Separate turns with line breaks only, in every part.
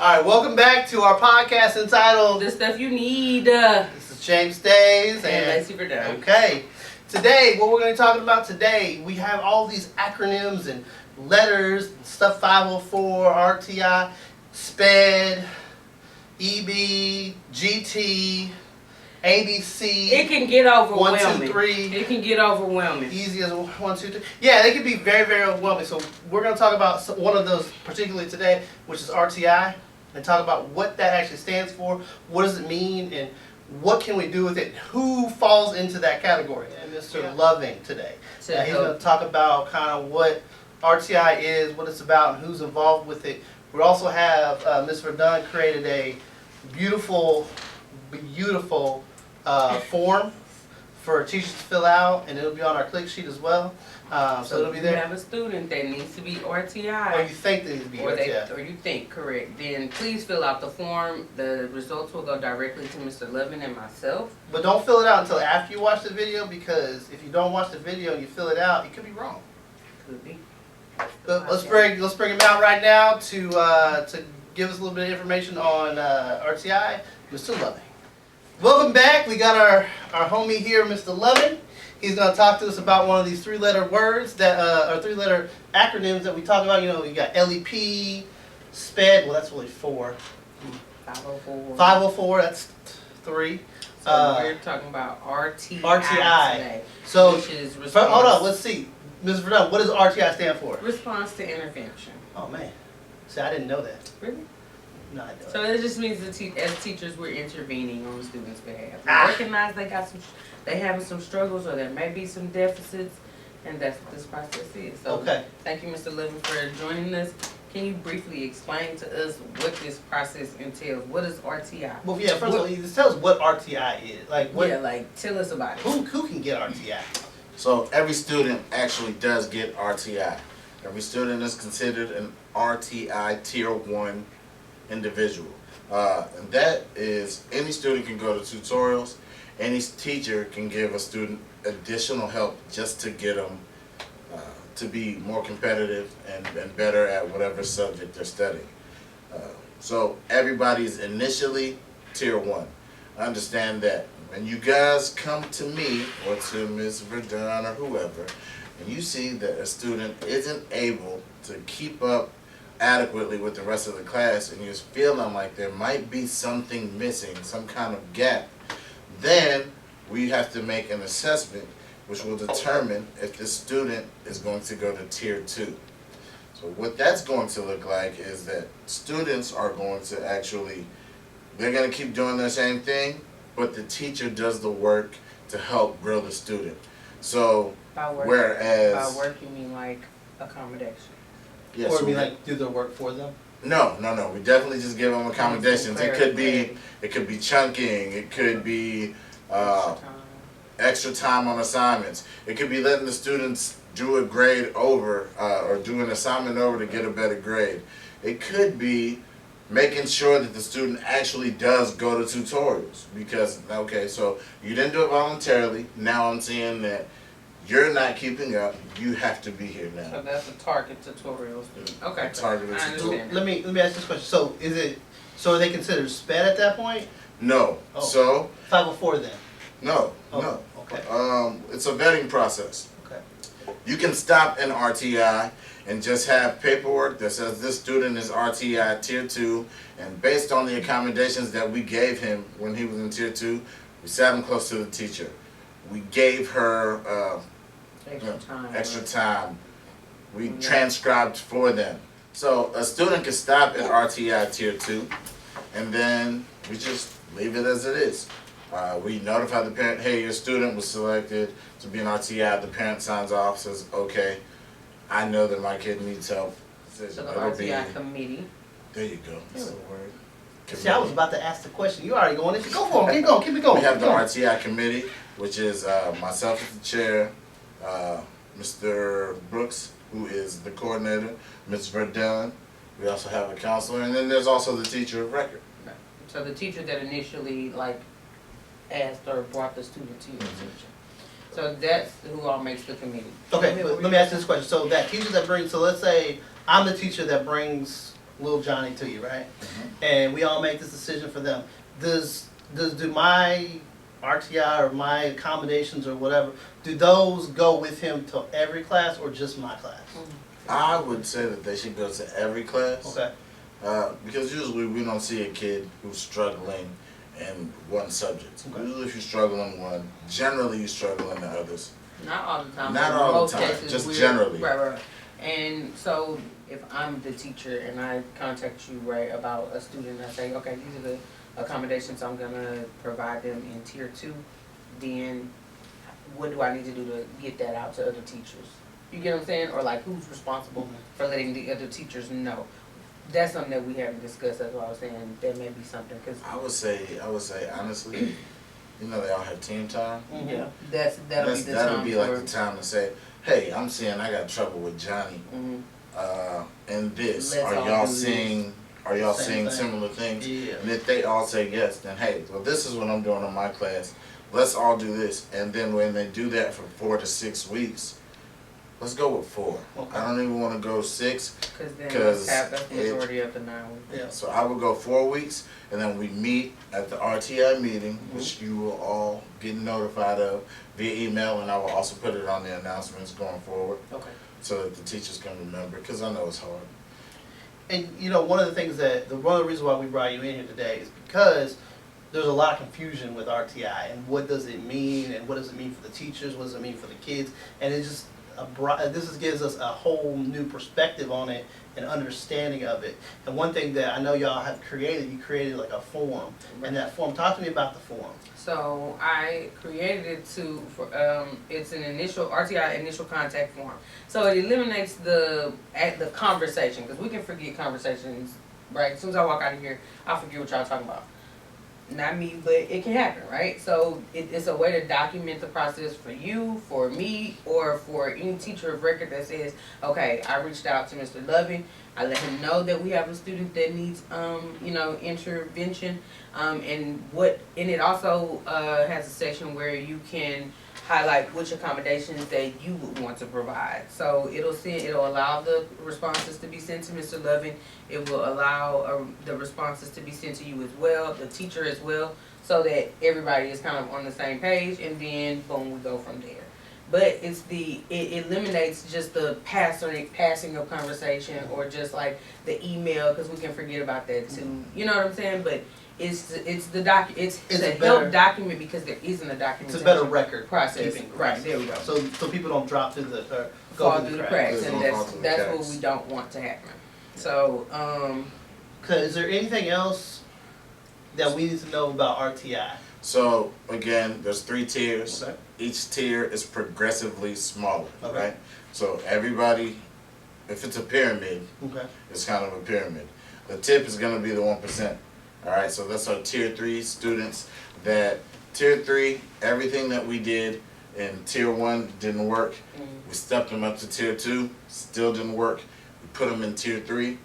All right, welcome back to our podcast entitled
The Stuff You Need.
This is James Days
and Lacey Verdun.
Okay, today, what we're going to be talking about today, we have all these acronyms and letters, stuff 504, RTI, SPED, EB, GT, ABC.
It can get overwhelming.
1, 2, 3.
It can get overwhelming.
Easy as 1, 2, 3. Yeah, they can be very, very overwhelming. So we're going to talk about one of those particularly today, which is RTI, and talk about what that actually stands for, what does it mean, and what can we do with it, who falls into that category. And Mr. Loving today. He's going to talk about kind of what RTI is, what it's about, and who's involved with it. We also have Ms. Verdun created a beautiful form for teachers to fill out, and it'll be on our click sheet as well. So it'll be there.
If you have a student that needs to be RTI,
or you think they need to be RTI,
or you think correct, then please fill out the form. The results will go directly to Mr. Lovin and myself.
But don't fill it out until after you watch the video, because if you don't watch the video and you fill it out, it could be wrong.
Could be.
But let's bring him out right now to give us a little bit of information on RTI, Mr. Loving. Welcome back. We got our homie here, Mr. Loving. He's going to talk to us about one of these three-letter words that or three-letter acronyms that we talk about. You know, you got LEP, SPED. Well, that's really 4.
504.
504. That's 3.
So we're talking about RTI. Today,
so
which is response.
Hold on. Let's see, Ms. Verdun. What does RTI stand for?
Response to intervention.
Oh man. See, I didn't know that.
Really?
No, I don't.
So it just means that as teachers, we're intervening on the students' behalf. We recognize they having some struggles, or there may be some deficits, and that's what this process is. So
okay.
Thank you, Mr. Living, for joining us. Can you briefly explain to us what this process entails? What is RTI?
Well, yeah. First of all, just tell us what RTI is. Like what?
Yeah, like tell us about it.
Who can get RTI?
So every student actually does get RTI. Every student is considered an RTI Tier 1 individual. And that is, any student can go to tutorials, any teacher can give a student additional help just to get them to be more competitive and better at whatever subject they're studying. So everybody's initially Tier 1. Understand that when you guys come to me or to Ms. Verdun or whoever, and you see that a student isn't able to keep up adequately with the rest of the class, and you're feeling like there might be something missing, some kind of gap, then we have to make an assessment which will determine if this student is going to go to Tier 2. So what that's going to look like is that students are going to actually, they're going to keep doing the same thing, but the teacher does the work to help grow the student. So
By work you mean like accommodation?
Yeah, or so we like do the work for them?
No. We definitely just give them accommodations. It could be chunking. It could be extra time on assignments. It could be letting the students do a grade over or do an assignment over to get a better grade. It could be making sure that the student actually does go to tutorials, because okay, so you didn't do it voluntarily. Now I'm seeing that you're not keeping up. You have to be here now.
So that's a target tutorial student. Okay.
Targeted tutorial.
Let me ask this question. So are they considered SPED at that point?
No.
Oh.
So
504 then?
No.
Okay.
It's a vetting process.
Okay.
You can stop an RTI and just have paperwork that says this student is RTI Tier 2, and based on the accommodations that we gave him when he was in Tier 2, we sat him close to the teacher. We gave her extra time. We transcribed for them. So a student can stop at RTI Tier 2, and then we just leave it as it is. We notify the parent, hey, your student was selected to be an RTI. The parent signs off, says, okay, I know that my kid needs help.
So the RTI committee.
There you go. That's the word.
See, I was about to ask the question. You already going. Go for it. Keep going. Keep it going.
We have the RTI committee, which is myself as the chair, Mr. Brooks, who is the coordinator, Ms. Verdun. We also have a counselor, and then there's also the teacher of record.
Okay. So the teacher that initially asked or brought the student to your attention. So that's who all makes the committee.
Okay, let me ask this question. So that teacher that brings, so let's say I'm the teacher that brings little Johnny to you, right?
Mhm.
And we all make this decision for them. Do my RTI or my accommodations or whatever, do those go with him to every class or just my class?
I would say that they should go to every class.
Okay.
Because usually we don't see a kid who's struggling in one subject.
Okay.
Usually if you struggle in one, generally you struggle in the others.
Not all the time.
Not
but
all the
most
time,
cases
just
we're-
generally.
Right. And so if I'm the teacher and I contact you, right, about a student, I say, okay, these are the accommodations I'm gonna provide them in tier 2, then what do I need to do to get that out to other teachers? You get what I'm saying? Or like who's responsible for letting the other teachers know? That's something that we haven't discussed. That's why I was saying that may be something, because
I would say honestly, you know, they all have team time.
yeah, that'll be the
That'll
time
be
for,
like the time to say, hey, I'm seeing I got trouble with Johnny
Mhm.
in this.
Let's
Are
all
y'all
do this.
seeing
Same
seeing
thing.
similar things?
Yeah.
And if they all say yes, then hey, well, this is what I'm doing in my class. Let's all do this. And then when they do that for 4 to 6 weeks, let's go with 4.
Okay.
I don't even want to go 6.
Because then
'Cause
that's the majority of the 9 weeks.
Yeah.
So I would go 4 weeks, and then we meet at the RTI meeting,
Mm-hmm.
which you will all get notified of via email, and I will also put it on the announcements going forward,
Okay.
so that the teachers can remember, because I know it's hard.
And you know, one of the things one of the reasons why we brought you in here today is because there's a lot of confusion with RTI and what does it mean and what does it mean for the teachers, what does it mean for the kids, and it's just gives us a whole new perspective on it and understanding of it. And one thing that I know y'all have created, you created like a form, and that form. Talk to me about the form.
So I created it it's an initial RTI initial contact form. So it eliminates the conversation, because we can forget conversations, right? As soon as I walk out of here, I'll forget what y'all talking about. Not me, but it can happen, right? So it's a way to document the process for you, for me, or for any teacher of record that says, okay, I reached out to Mr. Loving. I let him know that we have a student that needs, intervention. And it also has a section where you can highlight which accommodations that you would want to provide. So it'll allow the responses to be sent to Mr. Loving. It will allow the responses to be sent to you as well, the teacher as well, so that everybody is kind of on the same page, and then boom, we go from there. But it eliminates just the passing of conversation, or just like the email, because we can forget about that too. You know what I'm saying? But it's a help document, because there isn't a document.
It's a better record
process.
keeping.
Right, there we go.
So people don't drop through
Fall through the cracks,
Don't
and
fall through the
that's
cracks.
what we don't want to happen. So,
Is there anything else that we need to know about RTI?
So again, there's 3 tiers.
Okay.
Each tier is progressively smaller,
Okay.
right? So everybody, if it's a pyramid,
Okay.
it's kind of a pyramid. The tip is going to be the 1%. All right, so that's our tier 3 students. That tier 3, everything that we did in tier 1 didn't work. We stepped them up to tier 2, still didn't work. We put them in tier 3,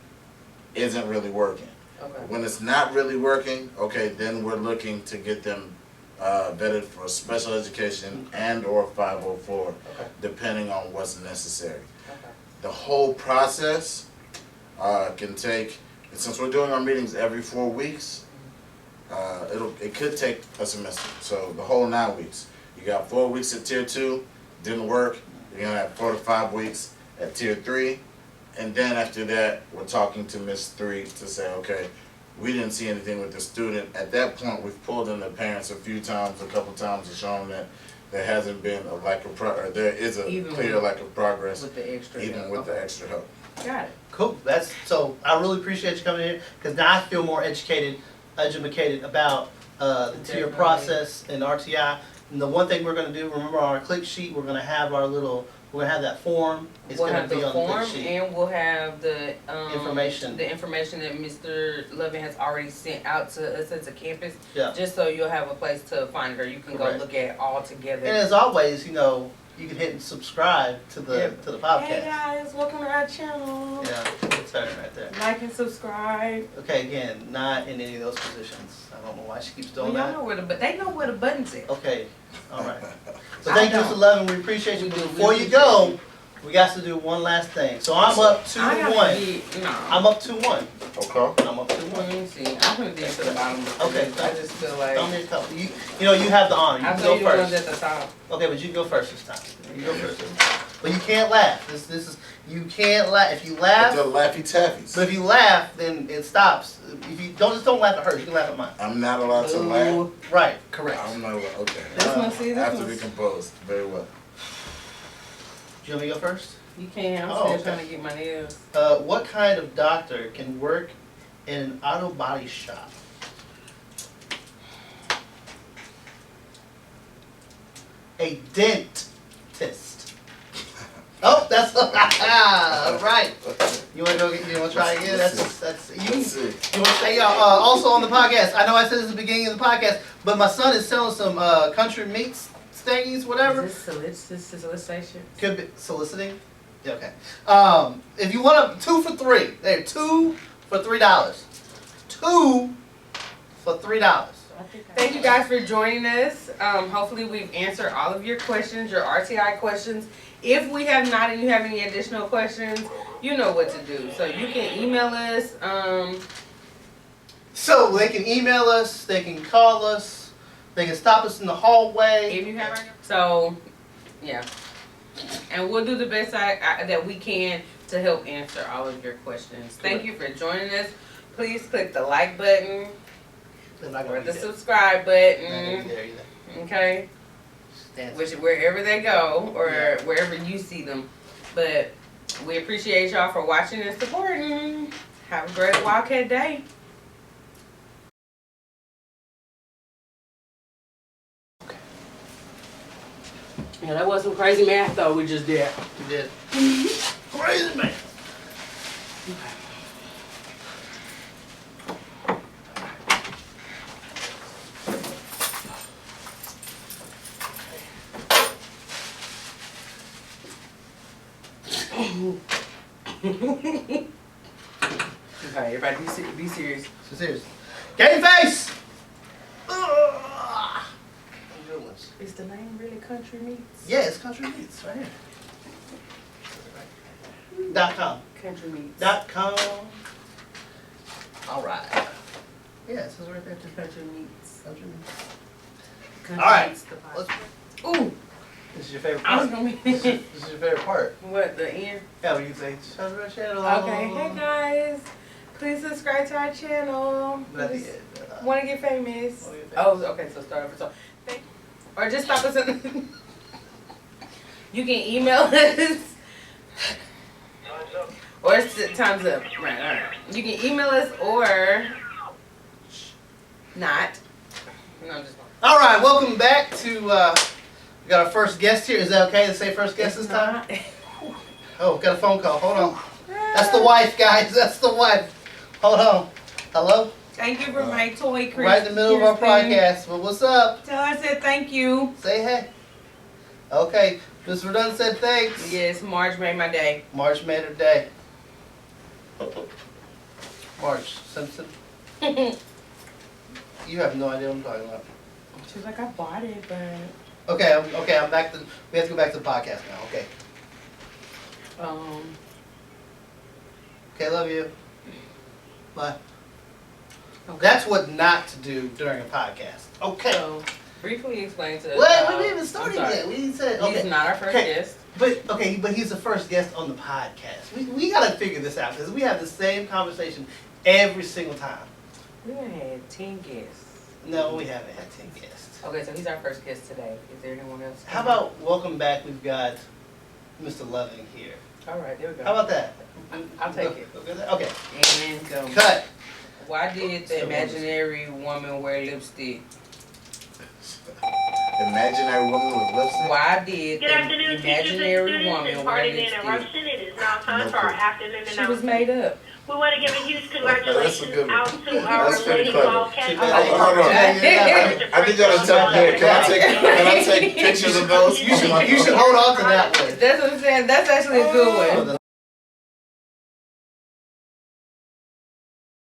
isn't really working.
okay.
When it's not really working, okay, then we're looking to get them vetted for special education and or 504,
Okay.
depending on what's necessary.
Okay.
The whole process can take, since we're doing our meetings every 4 weeks, it could take a semester. So the whole 9 weeks. You got 4 weeks at tier 2, didn't work. You're gonna have 4 to 5 weeks at tier 3, and then after that, we're talking to Miss 3 to say, okay, we didn't see anything with the student. At that point, we've pulled in the parents a couple times to show them that there hasn't been a lack of or there is a
Even
clear
with-
lack of progress,
With the extra
even
help.
with
Okay.
the extra help.
Got it.
Cool. So I really appreciate you coming in, because now I feel more educated about the tier
Definitely.
process and RTI. And the one thing we're going to do, remember on our click sheet, we're going to have that form. It's
We'll
going
have
to be
the
on the
form,
click sheet.
and we'll have the
Information.
the information that Mr. Lovin has already sent out to us as a campus,
Yeah.
just so you'll have a place to find her. You can
Correct.
go look at it all together.
And as always, you can hit and subscribe to the podcast.
Hey guys, welcome to our channel.
Yeah, it's her right there.
Like and subscribe.
Okay, again, not in any of those positions. I don't know why she keeps doing
Well, y'all
that.
know where they know where the buttons at.
Okay, all right. So
I
thank you,
don't.
Mr. Lovin. We appreciate you.
We
But
do.
before
We
you
appreciate
go,
you.
we got to do one last thing. So I'm up 2-1. I'm up 2-1.
Okay.
I'm up 2-1.
Let me see. I'm gonna dig to the bottom.
Okay.
I just feel like.
Don't need a couple. You know, you have the honor. You
I'll
can
tell
go
you the ones
first.
at the top.
Okay, but you can go first this time. You go first this time. But you can't laugh. This is you can't laugh. If you laugh,
The Laffy Taffies.
but if you laugh, then it stops. If you don't laugh at hers. You can laugh at mine.
I'm not allowed to laugh.
Ooh.
Right. Correct.
I'm not allowed. Okay.
This one, see,
I
this
have to
one.
be composed. Very well.
Do you want me to go first?
You can. I'm
Oh,
still
okay.
trying to get my nails.
What kind of doctor can work in an auto body shop? A dentist. Oh, that's right. You want to go get? You want to try again? That's you.
Let's see.
You want to say also on the podcast? I know I said this at the beginning of the podcast, but my son is selling some country meats thingies, whatever.
Is this solicitation?
Could be soliciting. Yeah, okay. If you want 2 for $3, there 2 for $3. 2 for $3.
Thank you guys for joining us. Hopefully we've answered all of your questions, your RTI questions. If we have not and you have any additional questions, you know what to do. So you can email us.
So they can email us, they can call us, they can stop us in the hallway.
If you have our, so yeah. And we'll do the best that we can to help answer all of your questions. Thank you for joining us. Please click the like button
They're not
or
gonna
the
be there.
subscribe
They're not gonna
button.
be there either.
Okay.
Stand-
Which wherever they go or
Yeah.
wherever you see them. But we appreciate y'all for watching and supporting. Have a great Wildcat day.
Yeah, that was some crazy math though we just did.
You did. Crazy man.
Okay, everybody be serious.
So serious. Game face! Ugh. Good ones.
Is the name really Country Meats?
Yeah, it's country meats right here. .com.
Country Meats.
.com. All right. Yeah, it says right there too.
Country Meats.
Country meats.
Country
All right.
Meats, the
Let's,
podcast. Ooh,
this is your favorite
I was
part.
gonna
This
be.
is your favorite part.
What, the end?
Yeah, we can say, shout out to our channel.
Okay, hey guys. Please subscribe to our channel.
But at the
Just
end,
Want to get famous?
Wanna get
Oh,
famous.
okay, so start over. So, or just stop us. You can email us. Or time's up. Right, all right. You can email us or not. No, I'm just.
All right, welcome back to, we got our first guest here. Is that okay to say first guest this time?
Not.
Oh, got a phone call. Hold on. That's the wife, guys. That's the wife. Hold on. Hello?
Thank you for my toy creation.
Right in the middle of our podcast. Well, what's up?
Tell her I said thank you.
Say hey. Okay, Ms. Verdun said thanks.
Yes, Marge made my day.
March made her day. March Simpson. You have no idea what I'm talking about.
She was like, I bought it, but
Okay, I'm back to, we have to go back to the podcast now. Okay. Okay, love you. Bye.
Okay.
That's what not to do during a podcast. Okay.
So, briefly explain to us.
Wait,
how-
we didn't even start
I'm sorry.
yet. We didn't say
He's
okay.
not our first
Okay.
guest.
But he's the first guest on the podcast. We gotta figure this out because we have the same conversation every single time.
We done had 10 guests.
No, we haven't had 10 guests.
Okay, so he's our first guest today. Is there anyone else?
How about welcome back? We've got Mr. Loving here.
All right, there we go.
How about that?
I'll take it.
Okay.
And go.
Cut.
Why did the imaginary woman wear lipstick?
Imaginary woman with lipstick?
Why did
Good
the
afternoon, teachers and
imaginary
students.
woman wear
Pardon the
lipstick?
interruption. It is now time for our afternoon
She was
announcement.
made up.
We want to give a huge congratulations
good one.
out to our
That's pretty
Lady
clever.
Wildcat.
Too bad
Hold on. I need y'all to tell me. Can I take pictures of those?
You should hold on to that one.
That's what I'm saying. That's actually a good one.